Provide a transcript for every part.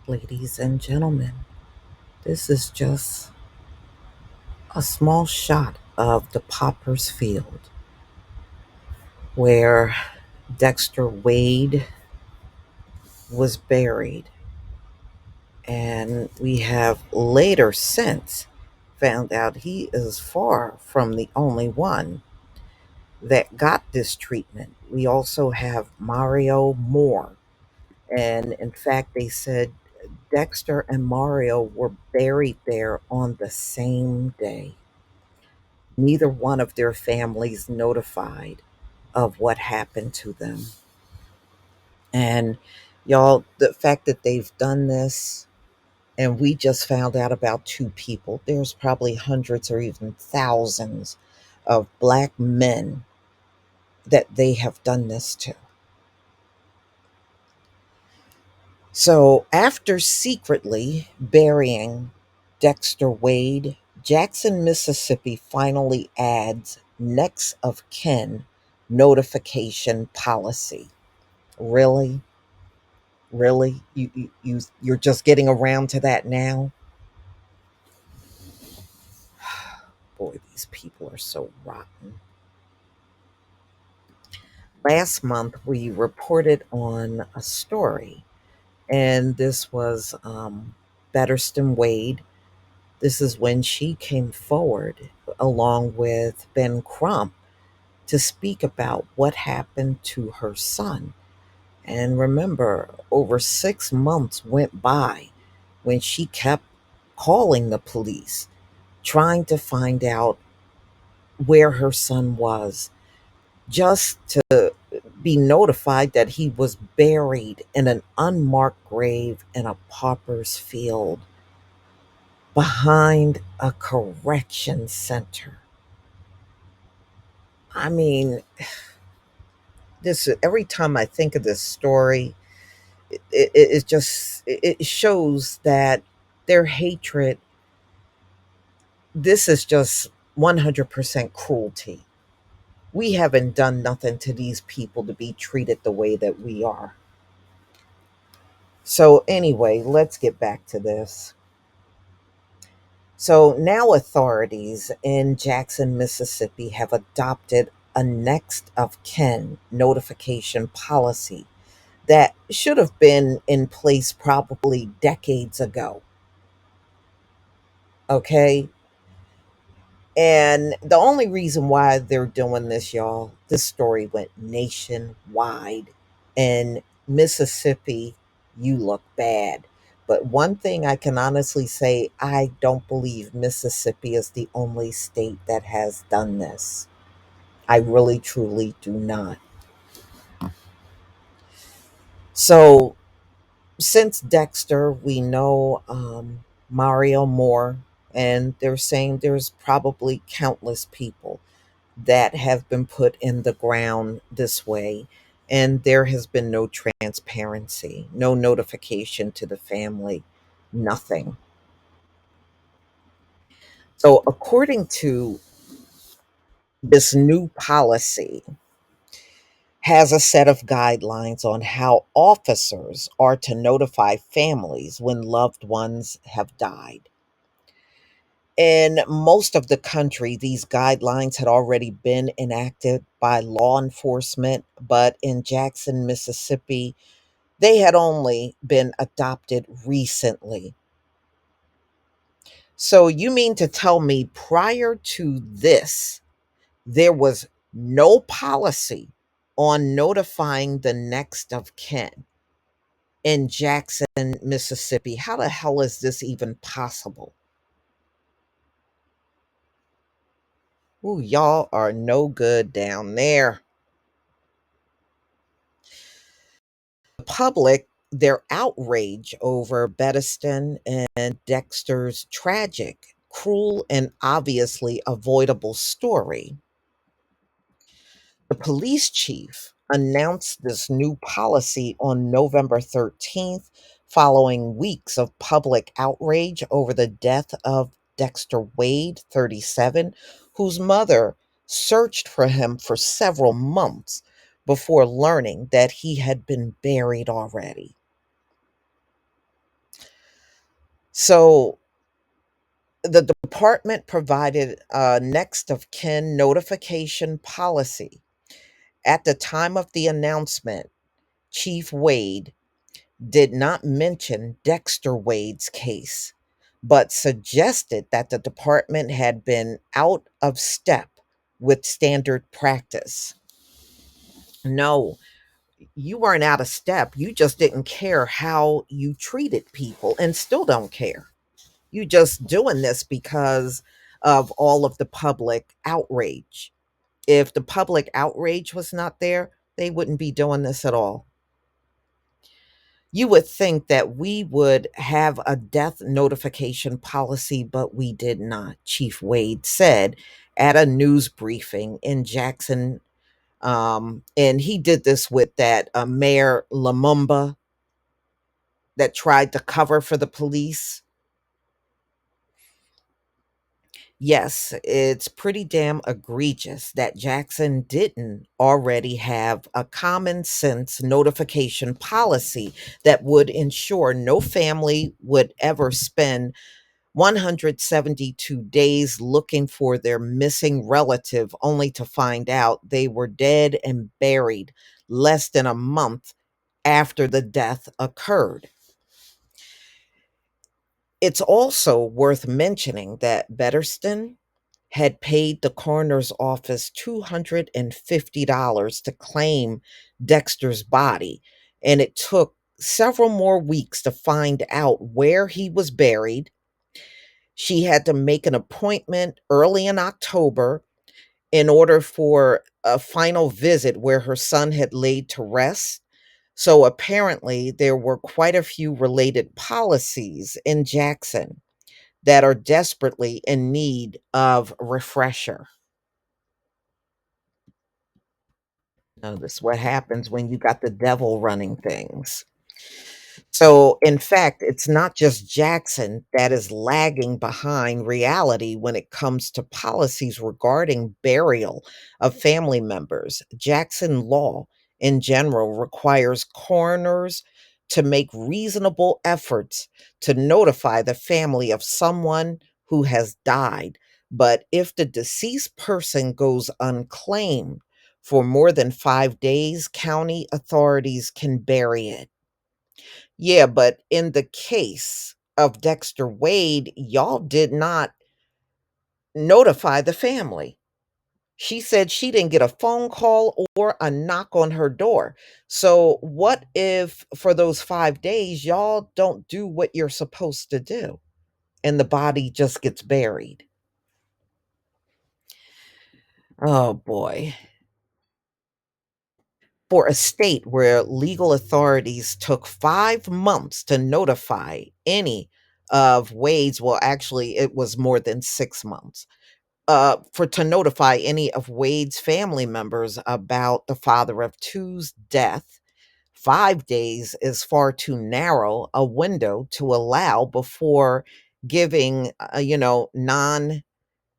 ladies and gentlemen. This is just a small shot of the Pauper's Field where Dexter Wade was buried. And we have later since found out he is far from the only one that got this treatment. We also have Mario Moore. And in fact, they said Dexter and Mario were buried there on the same day. Neither one of their families notified of what happened to them. And y'all, the fact that they've done this and we just found out about two people, there's probably hundreds or even thousands of black men that they have done this to. So, after secretly burying Dexter Wade, Jackson, Mississippi finally adds next of kin notification policy. Really? Really? You're just getting around to that now? Boy, these people are so rotten. Last month, we reported on a story, and this was Betterston Wade. This is when she came forward along with Ben Crump to speak about what happened to her son. And remember, over 6 months went by when she kept calling the police, trying to find out where her son was, just to be notified that he was buried in an unmarked grave in a pauper's field behind a correction center. I mean, this every time I think of this story, it just it shows that their hatred. This is just 100% cruelty. We haven't done nothing to these people to be treated the way that we are. So anyway, let's get back to this. So now authorities in Jackson, Mississippi have adopted a next of kin notification policy that should have been in place probably decades ago. Okay. And the only reason why they're doing this, y'all, this story went nationwide. In Mississippi, you look bad. But one thing I can honestly say, I don't believe Mississippi is the only state that has done this. I really, truly do not. So, since Dexter, we know Mario Moore, and they're saying there's probably countless people that have been put in the ground this way. And there has been no transparency, no notification to the family, nothing. So, according to this new policy, has a set of guidelines on how officers are to notify families when loved ones have died. In most of the country, these guidelines had already been enacted by law enforcement, but in Jackson, Mississippi, they had only been adopted recently. So, you mean to tell me prior to this, there was no policy on notifying the next of kin in Jackson, Mississippi? How the hell is this even possible? Ooh, y'all are no good down there. Public their outrage over Bettiston and Dexter's tragic, cruel, and obviously avoidable story. The police chief announced this new policy on November 13th, following weeks of public outrage over the death of Dexter Wade, 37, whose mother searched for him for several months before learning that he had been buried already. So the department provided a next of kin notification policy. At the time of the announcement, Chief Wade did not mention Dexter Wade's case, but suggested that the department had been out of step with standard practice. No, you weren't out of step. You just didn't care how you treated people and still don't care. You just doing this because of all of the public outrage. If the public outrage was not there, they wouldn't be doing this at all. You would think that we would have a death notification policy, but we did not, Chief Wade said at a news briefing in Jackson. And he did this with that Mayor Lumumba that tried to cover for the police. Yes, it's pretty damn egregious that Jackson didn't already have a common sense notification policy that would ensure no family would ever spend 172 days looking for their missing relative only to find out they were dead and buried less than a month after the death occurred. It's also worth mentioning that Betterston had paid the coroner's office $250 to claim Dexter's body, and it took several more weeks to find out where he was buried. She had to make an appointment early in October in order for a final visit where her son had laid to rest. So apparently, there were quite a few related policies in Jackson that are desperately in need of refresher. Notice what happens when you got the devil running things. So, in fact, it's not just Jackson that is lagging behind reality when it comes to policies regarding burial of family members. Jackson law in general requires coroners to make reasonable efforts to notify the family of someone who has died. But if the deceased person goes unclaimed for more than 5 days, county authorities can bury it. Yeah, but in the case of Dexter Wade, y'all did not notify the family. She said she didn't get a phone call or a knock on her door. So, what if for those 5 days, y'all don't do what you're supposed to do and the body just gets buried? Oh boy. For a state where legal authorities took 5 months to notify any of Wade's, well, actually, it was more than 6 months, for to notify any of Wade's family members about the father of two's death. 5 days is far too narrow a window to allow before giving, non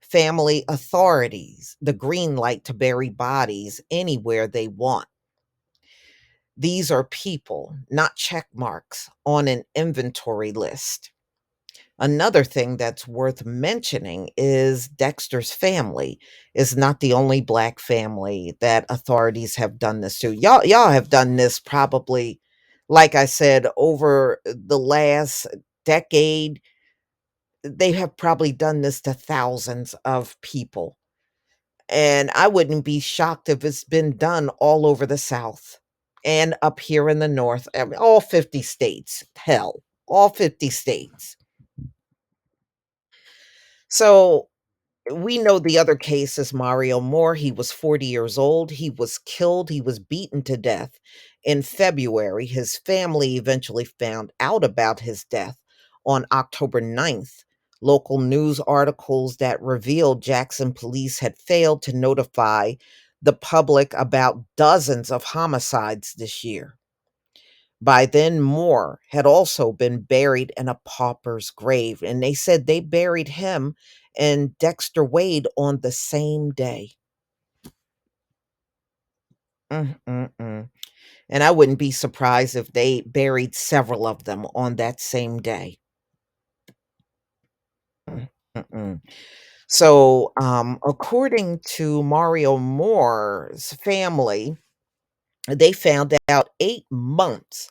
family authorities the green light to bury bodies anywhere they want. These are people, not check marks on an inventory list. Another thing that's worth mentioning is Dexter's family is not the only black family that authorities have done this to. Y'all have done this probably, like I said, over the last decade. They have probably done this to thousands of people. And I wouldn't be shocked if it's been done all over the South and up here in the North, I mean, all 50 states. Hell, all 50 states. So we know the other case is Mario Moore. He was 40 years old. He was killed. He was beaten to death in February. His family eventually found out about his death on October 9th. Local news articles that revealed Jackson police had failed to notify the public about dozens of homicides this year. By then, Moore had also been buried in a pauper's grave, and they said they buried him and Dexter Wade on the same day. Mm-mm-mm. And I wouldn't be surprised if they buried several of them on that same day. Mm. So, according to Mario Moore's family, they found out 8 months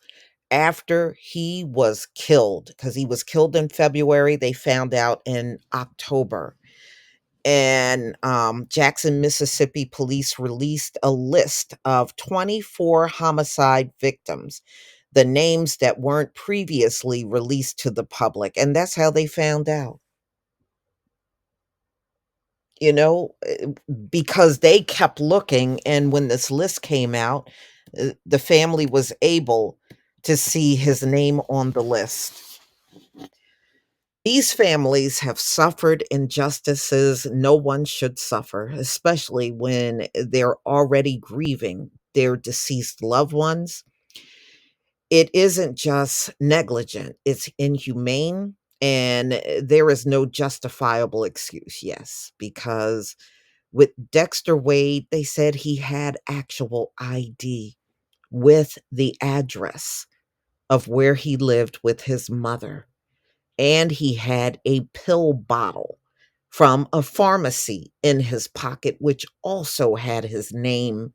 after he was killed, because he was killed in February. They found out in October. And Jackson, Mississippi police released a list of 24 homicide victims, the names that weren't previously released to the public. And that's how they found out, you know, because they kept looking. And when this list came out, the family was able to see his name on the list. These families have suffered injustices no one should suffer, especially when they're already grieving their deceased loved ones. It isn't just negligent, it's inhumane, and there is no justifiable excuse, yes, because with Dexter Wade, they said he had actual ID with the address of where he lived with his mother, and he had a pill bottle from a pharmacy in his pocket, which also had his name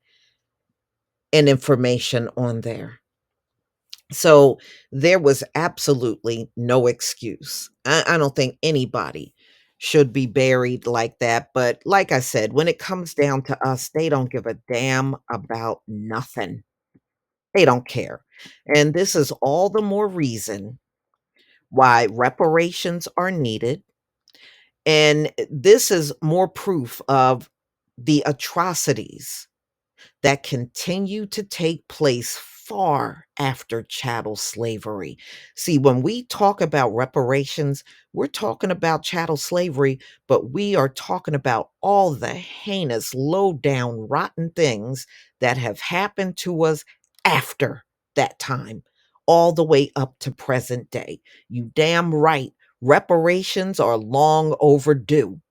and information on there. So there was absolutely no excuse. I don't think anybody should be buried like that. But like I said, when it comes down to us, they don't give a damn about nothing. They don't care. And this is all the more reason why reparations are needed. And this is more proof of the atrocities that continue to take place far after chattel slavery. See, when we talk about reparations, we're talking about chattel slavery, but we are talking about all the heinous, low down, rotten things that have happened to us after that time, all the way up to present day. You damn right, reparations are long overdue.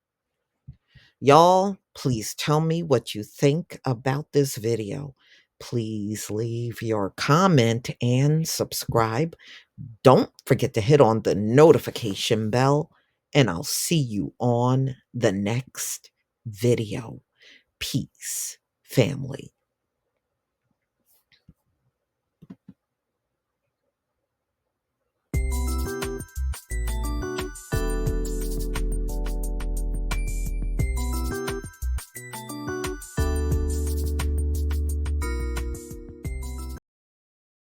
Y'all, please tell me what you think about this video. Please leave your comment and subscribe. Don't forget to hit on the notification bell, and I'll see you on the next video. Peace, family.